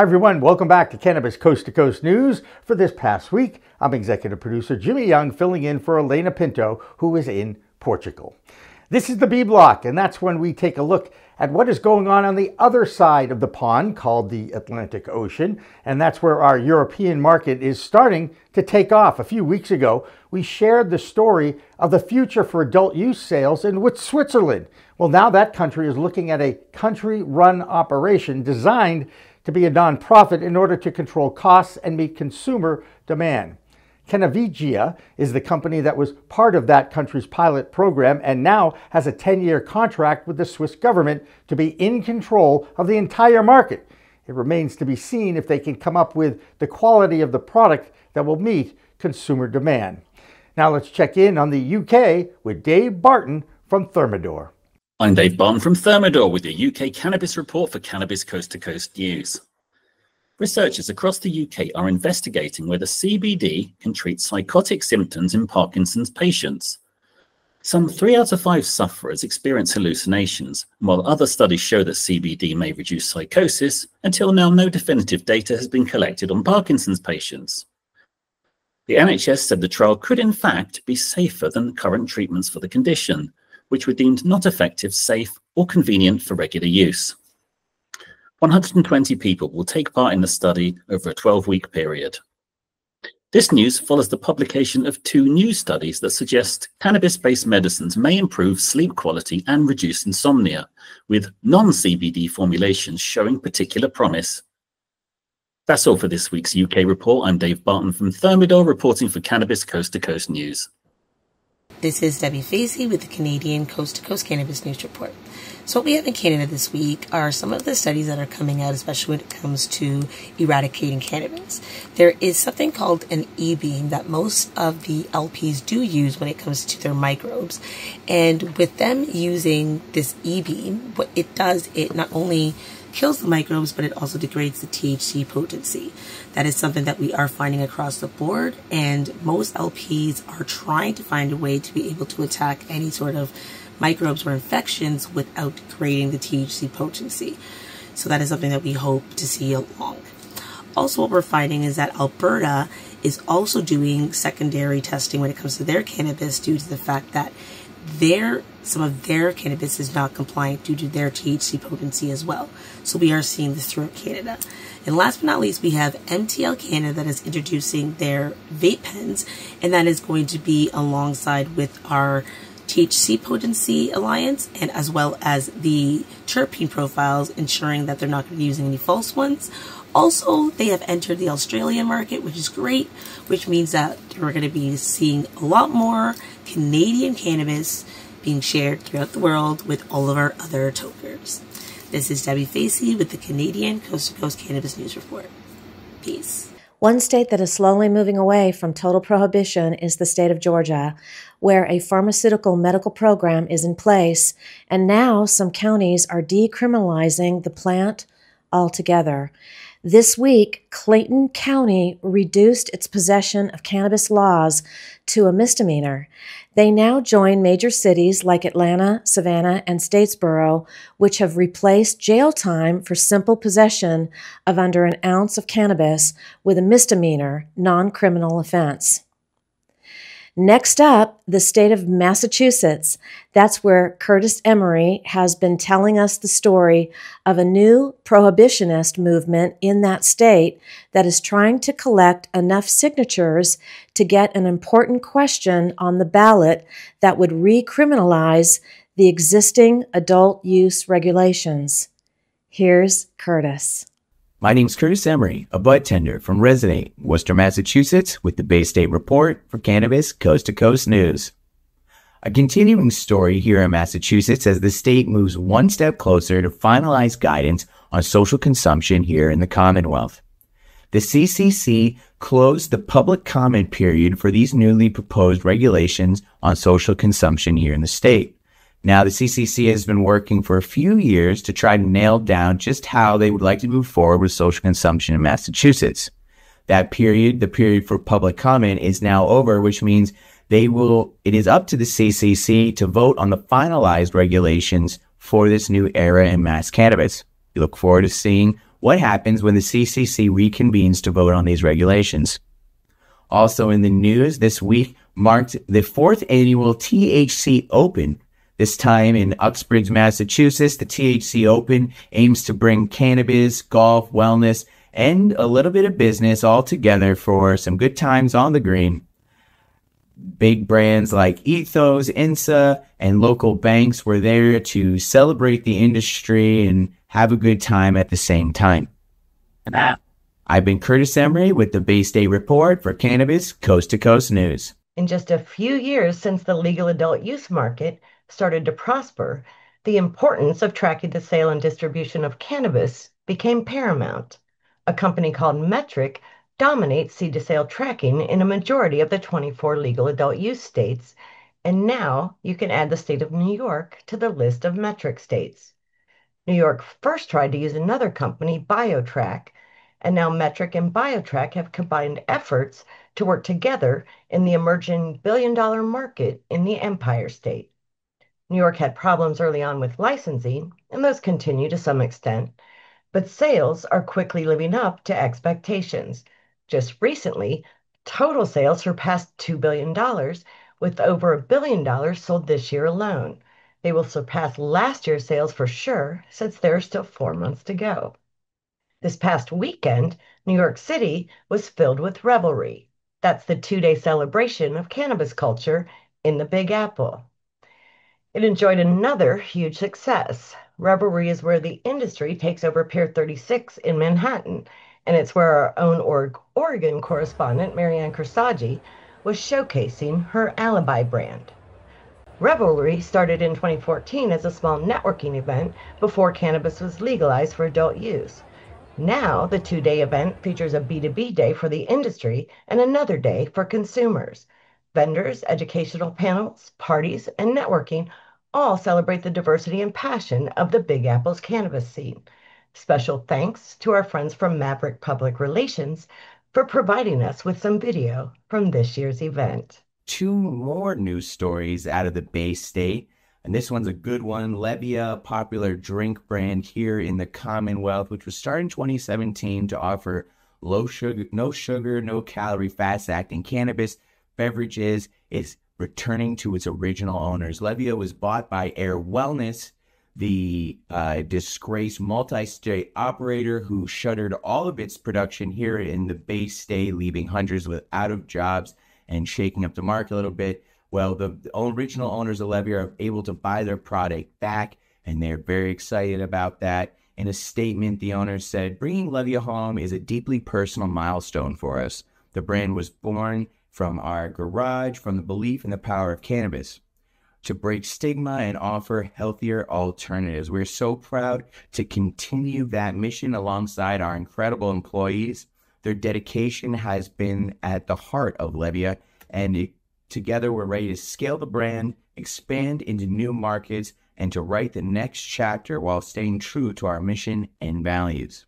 Hi everyone, welcome back to Cannabis Coast to Coast News. For this past week, I'm executive producer Jimmy Young filling in for Elena Pinto, who is in Portugal. This is the B Block, and that's when we take a look at what is going on the other side of the pond called the Atlantic Ocean, and that's where our European market is starting to take off. A few weeks ago, we shared the story of the future for adult use sales in Switzerland. Well, now that country is looking at a country-run operation designed to be a non-profit in order to control costs and meet consumer demand. Cannavigia is the company that was part of that country's pilot program and now has a 10-year contract with the Swiss government to be in control of the entire market. It remains to be seen if they can come up with the quality of the product that will meet consumer demand. Now let's check in on the UK with Dave Barton from Thermador. I'm Dave Barton from Thermador with your UK Cannabis Report for Cannabis Coast to Coast News. Researchers across the UK are investigating whether CBD can treat psychotic symptoms in Parkinson's patients. Some 3 out of 5 sufferers experience hallucinations, while other studies show that CBD may reduce psychosis. Until now, no definitive data has been collected on Parkinson's patients. The NHS said the trial could in fact be safer than current treatments for the condition, which were deemed not effective, safe, or convenient for regular use. 120 people will take part in the study over a 12-week period. This news follows the publication of 2 new studies that suggest cannabis-based medicines may improve sleep quality and reduce insomnia, with non-CBD formulations showing particular promise. That's all for this week's UK report. I'm Dave Barton from Thermador, reporting for Cannabis Coast to Coast News. This is Debbie Facey with the Canadian Coast to Coast Cannabis News Report. So what we have in Canada this week are some of the studies that are coming out, especially when it comes to eradicating cannabis. There is something called an e-beam that most of the LPs do use when it comes to their microbes. And with them using this e-beam, what it does, it not only kills the microbes, but it also degrades the THC potency. That is something that we are finding across the board, and most LPs are trying to find a way to be able to attack any sort of microbes or infections without degrading the THC potency. So that is something that we hope to see along. Also, what we're finding is that Alberta is also doing secondary testing when it comes to their cannabis due to the fact that some of their cannabis is not compliant due to their THC potency as well. So we are seeing this throughout Canada. And last but not least, we have MTL Canada that is introducing their vape pens, and that is going to be alongside with our THC potency alliance, and as well as the terpene profiles, ensuring that they're not going to be using any false ones. Also, they have entered the Australian market, which is great, which means that we're going to be seeing a lot more Canadian cannabis being shared throughout the world with all of our other tokers. This is Debbie Facey with the Canadian Coast to Coast Cannabis News Report. Peace. One state that is slowly moving away from total prohibition is the state of Georgia, where a pharmaceutical medical program is in place, and now some counties are decriminalizing the plant altogether. This week, Clayton County reduced its possession of cannabis laws to a misdemeanor. They now join major cities like Atlanta, Savannah, and Statesboro, which have replaced jail time for simple possession of under an ounce of cannabis with a misdemeanor, non-criminal offense. Next up, the state of Massachusetts. That's where Curtis Emery has been telling us the story of a new prohibitionist movement in that state that is trying to collect enough signatures to get an important question on the ballot that would recriminalize the existing adult use regulations. Here's Curtis. My name's Curtis Emery, a bud tender from Resonate, Worcester, Massachusetts, with the Bay State Report for Cannabis Coast to Coast News. A continuing story here in Massachusetts as the state moves one step closer to finalize guidance on social consumption here in the Commonwealth. The CCC closed the public comment period for these newly proposed regulations on social consumption here in the state. Now, the CCC has been working for a few years to try to nail down just how they would like to move forward with social consumption in Massachusetts. That period, the period for public comment, is now over, which means it is up to the CCC to vote on the finalized regulations for this new era in mass cannabis. We look forward to seeing What happens when the CCC reconvenes to vote on these regulations? Also in the news this week marked the 4th annual THC Open. This time in Uxbridge, Massachusetts, the THC Open aims to bring cannabis, golf, wellness, and a little bit of business all together for some good times on the green. Big brands like Ethos, INSA, and local banks were there to celebrate the industry and have a good time at the same time. I've been Curtis Emery with the Bay State Report for Cannabis Coast to Coast News. In just a few years since the legal adult use market started to prosper, the importance of tracking the sale and distribution of cannabis became paramount. A company called Metrc dominates seed-to-sale tracking in a majority of the 24 legal adult use states, and now you can add the state of New York to the list of Metrc states. New York first tried to use another company, BioTrack, and now Metrc and BioTrack have combined efforts to work together in the emerging billion-dollar market in the Empire State. New York had problems early on with licensing, and those continue to some extent, but sales are quickly living up to expectations. Just recently, total sales surpassed $2 billion, with over $1 billion sold this year alone. They will surpass last year's sales for sure, since there are still 4 months to go. This past weekend, New York City was filled with Revelry. That's the 2-day celebration of cannabis culture in the Big Apple. It enjoyed another huge success. Revelry is where the industry takes over Pier 36 in Manhattan, and it's where our own Oregon correspondent, Marianne Corsaggi, was showcasing her Alibi brand. Revelry started in 2014 as a small networking event before cannabis was legalized for adult use. Now, the 2-day event features a B2B day for the industry and another day for consumers. Vendors, educational panels, parties, and networking all celebrate the diversity and passion of the Big Apple's cannabis scene. Special thanks to our friends from Maverick Public Relations for providing us with some video from this year's event. 2 more news stories out of the Bay State, and this one's a good one. Levia, a popular drink brand here in the Commonwealth, which was started in 2017 to offer no sugar, no calorie, fast-acting cannabis beverages, is returning to its original owners. Levia was bought by Air Wellness, the disgraced multi-state operator who shuttered all of its production here in the Bay State, leaving hundreds out of jobs and shaking up the market a little bit. Well, the original owners of Levia are able to buy their product back, and they're very excited about that. In a statement, the owners said, "Bringing Levia home is a deeply personal milestone for us. The brand was born from our garage, from the belief in the power of cannabis to break stigma and offer healthier alternatives. We're so proud to continue that mission alongside our incredible employees. Their dedication has been at the heart of Levia, and together we're ready to scale the brand, expand into new markets, and to write the next chapter while staying true to our mission and values."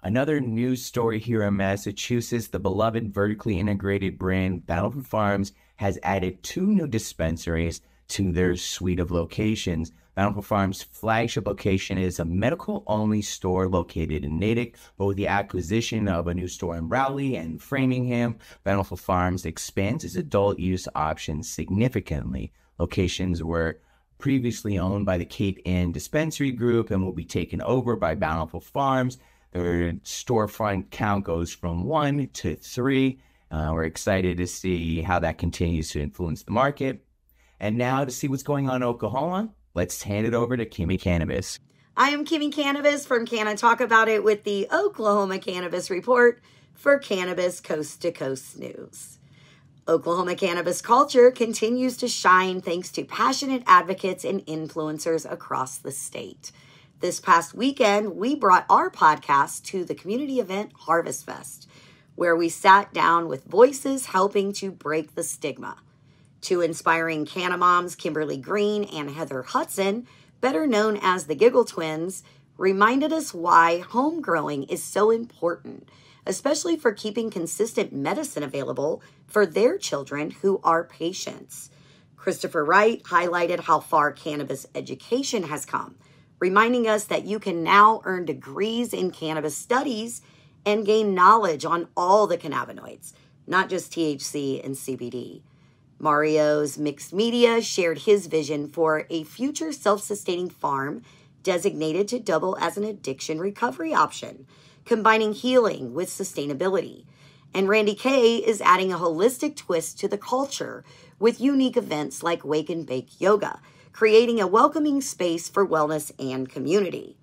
Another news story here in Massachusetts, the beloved vertically integrated brand Bountiful Farms has added 2 new dispensaries to their suite of locations. Bountiful Farms' flagship location is a medical-only store located in Natick, but with the acquisition of a new store in Rowley and Framingham, Bountiful Farms expands its adult use options significantly. Locations were previously owned by the Cape Ann Dispensary Group and will be taken over by Bountiful Farms. Their storefront count goes from 1 to 3. We're excited to see how that continues to influence the market. And now to see what's going on in Oklahoma, let's hand it over to Kimmie Cannabis. I am Kimmie Cannabis from Can I Talk About It with the Oklahoma Cannabis Report for Cannabis Coast to Coast News. Oklahoma cannabis culture continues to shine thanks to passionate advocates and influencers across the state. This past weekend, we brought our podcast to the community event Harvest Fest, where we sat down with voices helping to break the stigma. 2 inspiring canna moms, Kimberly Green and Heather Hudson, better known as the Giggle Twins, reminded us why home growing is so important, especially for keeping consistent medicine available for their children who are patients. Christopher Wright highlighted how far cannabis education has come, reminding us that you can now earn degrees in cannabis studies and gain knowledge on all the cannabinoids, not just THC and CBD. Mario's Mixed Media shared his vision for a future self-sustaining farm designated to double as an addiction recovery option, combining healing with sustainability. And Randy Kay is adding a holistic twist to the culture with unique events like Wake and Bake Yoga, creating a welcoming space for wellness and community.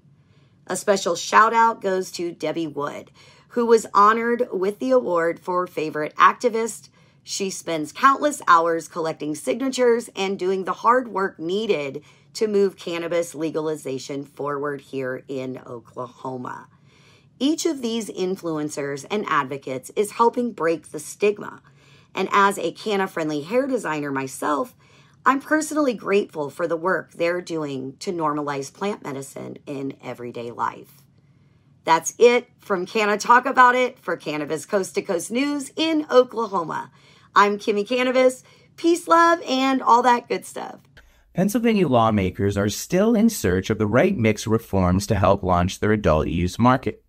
A special shout out goes to Debbie Wood, who was honored with the award for Favorite Activist. She spends countless hours collecting signatures and doing the hard work needed to move cannabis legalization forward here in Oklahoma. Each of these influencers and advocates is helping break the stigma. And as a canna-friendly hair designer myself, I'm personally grateful for the work they're doing to normalize plant medicine in everyday life. That's it from Canna Talk About It for Cannabis Coast to Coast News in Oklahoma. I'm Kimmie Cannabis. Peace, love, and all that good stuff. Pennsylvania lawmakers are still in search of the right mix of reforms to help launch their adult use market.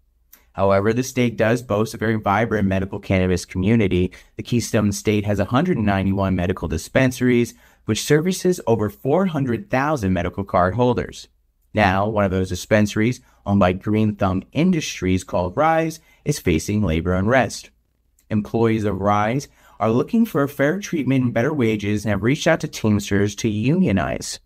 However, the state does boast a very vibrant medical cannabis community. The Keystone State has 191 medical dispensaries, which services over 400,000 medical card holders. Now, one of those dispensaries, owned by Green Thumb Industries called Rise, is facing labor unrest. Employees of Rise are looking for fair treatment and better wages and have reached out to Teamsters to unionize.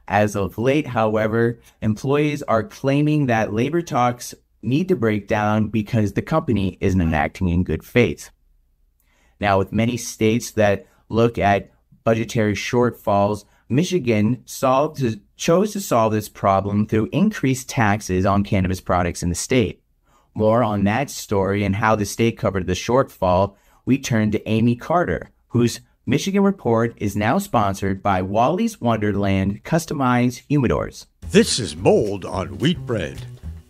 As of late, however, employees are claiming that labor talks need to break down because the company isn't acting in good faith. Now, with many states that look at budgetary shortfalls, Michigan chose to solve this problem through increased taxes on cannabis products in the state. More on that story and how the state covered the shortfall, we turn to Amy Carter, whose Michigan report is now sponsored by Wally's Wonderland Customized Humidors. This is mold on wheat bread.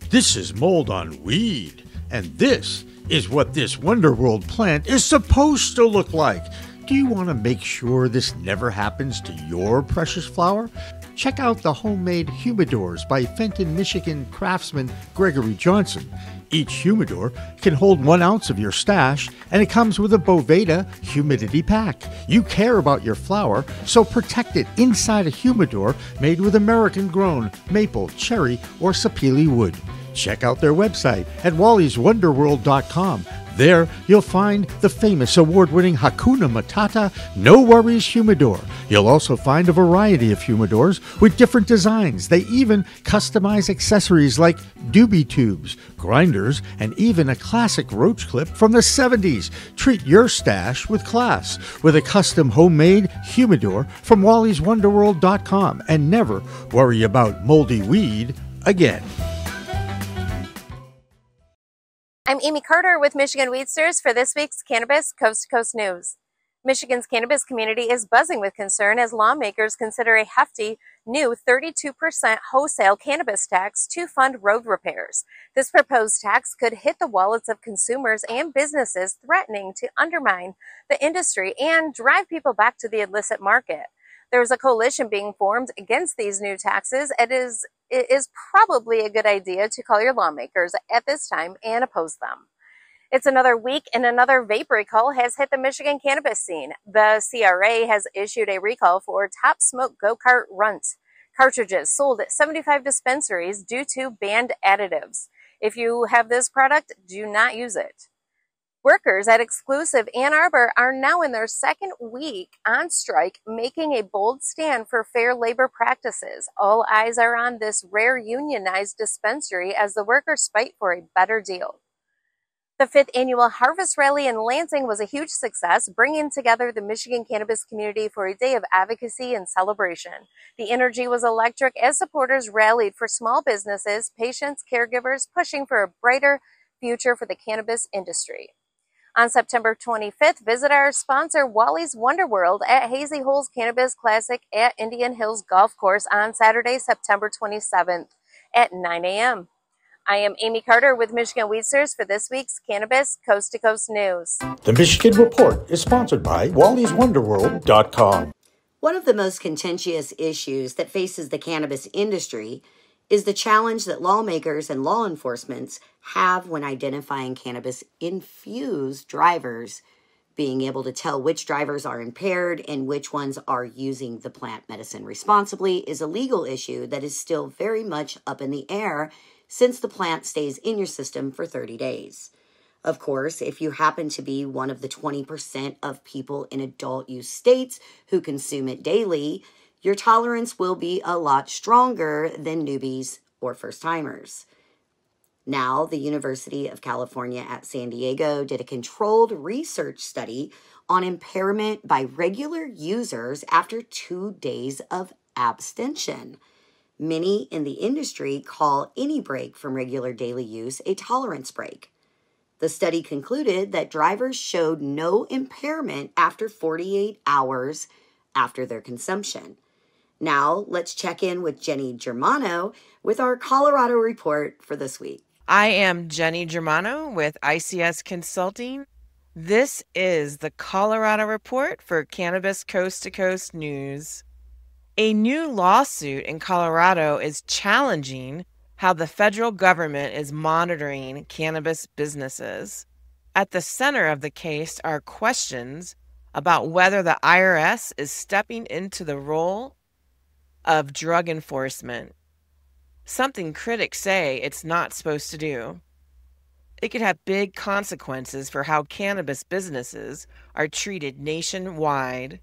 This is mold on weed. And this is what this Wonderworld plant is supposed to look like. Do you want to make sure this never happens to your precious flower? Check out the homemade humidors by Fenton, Michigan craftsman Gregory Johnson. Each humidor can hold 1 ounce of your stash, and it comes with a Boveda humidity pack. You care about your flower, so protect it inside a humidor made with American-grown maple, cherry, or sapele wood. Check out their website at wallyswonderworld.com. There, you'll find the famous award-winning Hakuna Matata No Worries Humidor. You'll also find a variety of humidors with different designs. They even customize accessories like doobie tubes, grinders, and even a classic roach clip from the 70s. Treat your stash with class with a custom homemade humidor from wallyswonderworld.com and never worry about moldy weed again. I'm Amy Carter with Michigan Weedsters for this week's Cannabis Coast to Coast News. Michigan's cannabis community is buzzing with concern as lawmakers consider a hefty new 32% wholesale cannabis tax to fund road repairs. This proposed tax could hit the wallets of consumers and businesses, threatening to undermine the industry and drive people back to the illicit market. There is a coalition being formed against these new taxes. It is probably a good idea to call your lawmakers at this time and oppose them. It's another week and another vape recall has hit the Michigan cannabis scene. The CRA has issued a recall for Top Smoke Go-Kart Runt cartridges sold at 75 dispensaries due to banned additives. If you have this product, do not use it. Workers at Exclusive Ann Arbor are now in their second week on strike, making a bold stand for fair labor practices. All eyes are on this rare unionized dispensary as the workers fight for a better deal. The 5th annual Harvest Rally in Lansing was a huge success, bringing together the Michigan cannabis community for a day of advocacy and celebration. The energy was electric as supporters rallied for small businesses, patients, caregivers, pushing for a brighter future for the cannabis industry. On September 25th, visit our sponsor Wally's Wonderworld at Hazy Holes Cannabis Classic at Indian Hills Golf Course on Saturday, September 27th at 9 a.m. I am Amy Carter with Michigan Weedsters for this week's Cannabis Coast to Coast News. The Michigan Report is sponsored by wallyswonderworld.com. One of the most contentious issues that faces the cannabis industry is the challenge that lawmakers and law enforcement have when identifying cannabis-infused drivers. Being able to tell which drivers are impaired and which ones are using the plant medicine responsibly is a legal issue that is still very much up in the air since the plant stays in your system for 30 days. Of course, if you happen to be one of the 20% of people in adult use states who consume it daily, your tolerance will be a lot stronger than newbies or first-timers. Now, the University of California at San Diego did a controlled research study on impairment by regular users after 2 days of abstention. Many in the industry call any break from regular daily use a tolerance break. The study concluded that drivers showed no impairment after 48 hours after their consumption. Now, let's check in with Jenny Germano with our Colorado report for this week. I am Jenny Germano with ICS Consulting. This is the Colorado report for Cannabis Coast to Coast News. A new lawsuit in Colorado is challenging how the federal government is monitoring cannabis businesses. At the center of the case are questions about whether the IRS is stepping into the role of drug enforcement, something critics say it's not supposed to do. It could have big consequences for how cannabis businesses are treated nationwide.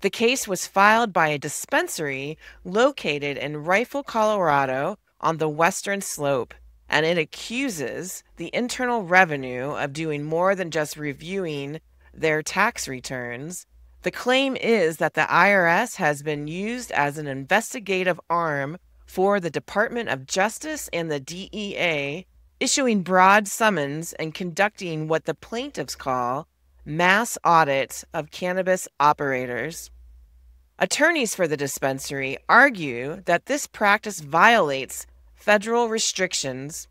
The case was filed by a dispensary located in Rifle, Colorado, on the western slope, and it accuses the Internal Revenue of doing more than just reviewing their tax returns. The claim is that the IRS has been used as an investigative arm for the Department of Justice and the DEA, issuing broad summons and conducting what the plaintiffs call mass audits of cannabis operators. Attorneys for the dispensary argue that this practice violates federal restrictions.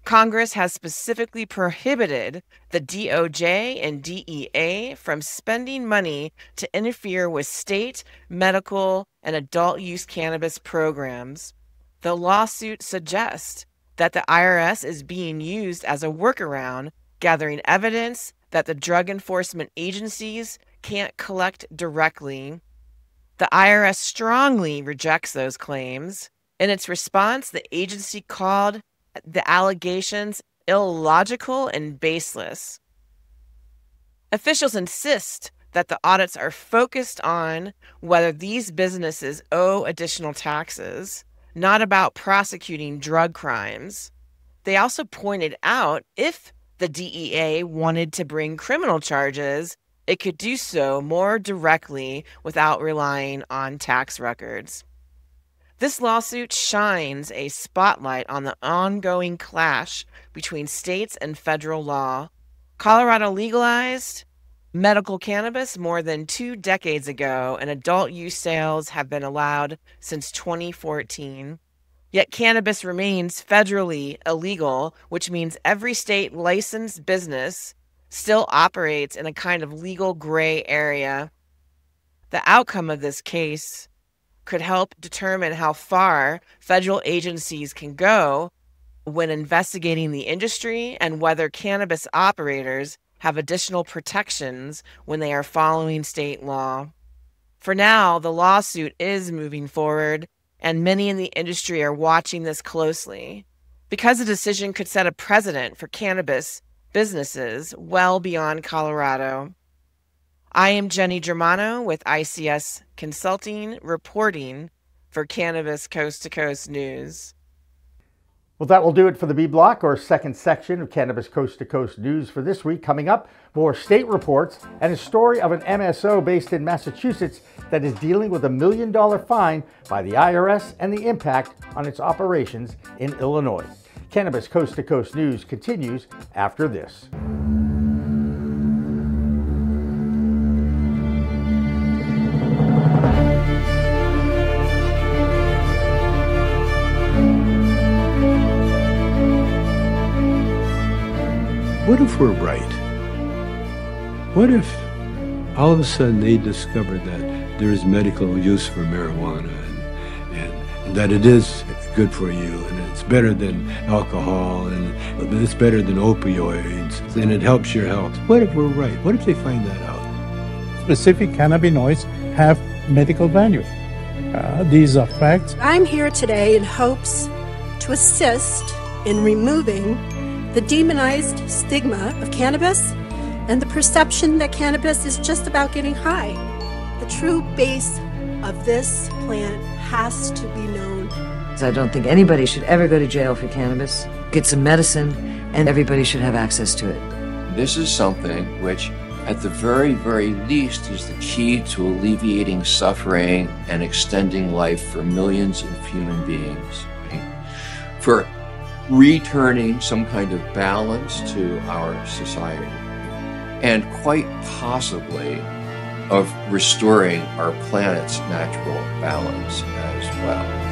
Congress has specifically prohibited the DOJ and DEA from spending money to interfere with state, medical, and adult use cannabis programs. The lawsuit suggests that the IRS is being used as a workaround, gathering evidence that the drug enforcement agencies can't collect directly. The IRS strongly rejects those claims. In its response, the agency called the allegations illogical and baseless. Officials insist that the audits are focused on whether these businesses owe additional taxes, not about prosecuting drug crimes. They also pointed out if the DEA wanted to bring criminal charges, it could do so more directly without relying on tax records. This lawsuit shines a spotlight on the ongoing clash between states and federal law. Colorado legalized medical cannabis more than 2 decades ago, and adult use sales have been allowed since 2014. Yet cannabis remains federally illegal, which means every state licensed business still operates in a kind of legal gray area. The outcome of this case could help determine how far federal agencies can go when investigating the industry and whether cannabis operators have additional protections when they are following state law. For now, the lawsuit is moving forward, and many in the industry are watching this closely, because the decision could set a precedent for cannabis businesses well beyond Colorado. I am Jenny Germano with ICS Consulting, reporting for Cannabis Coast to Coast News. Well, that will do it for the B Block, or second section of Cannabis Coast to Coast News for this week. Coming up, more state reports and a story of an MSO based in Massachusetts that is dealing with $1 million fine by the IRS and the impact on its operations in Illinois. Cannabis Coast to Coast News continues after this. What if we're right? What if all of a sudden they discovered that there is medical use for marijuana that it is good for you, and it's better than alcohol, and it's better than opioids, and it helps your health. What if we're right? What if they find that out? Specific cannabinoids have medical value. These are facts. I'm here today in hopes to assist in removing the demonized stigma of cannabis and the perception that cannabis is just about getting high. The true base of this plant has to be known. I don't think anybody should ever go to jail for cannabis. Get some medicine, and everybody should have access to it. This is something which, at the very, very least, is the key to alleviating suffering and extending life for millions of human beings. Right? For returning some kind of balance to our society, and quite possibly of restoring our planet's natural balance as well.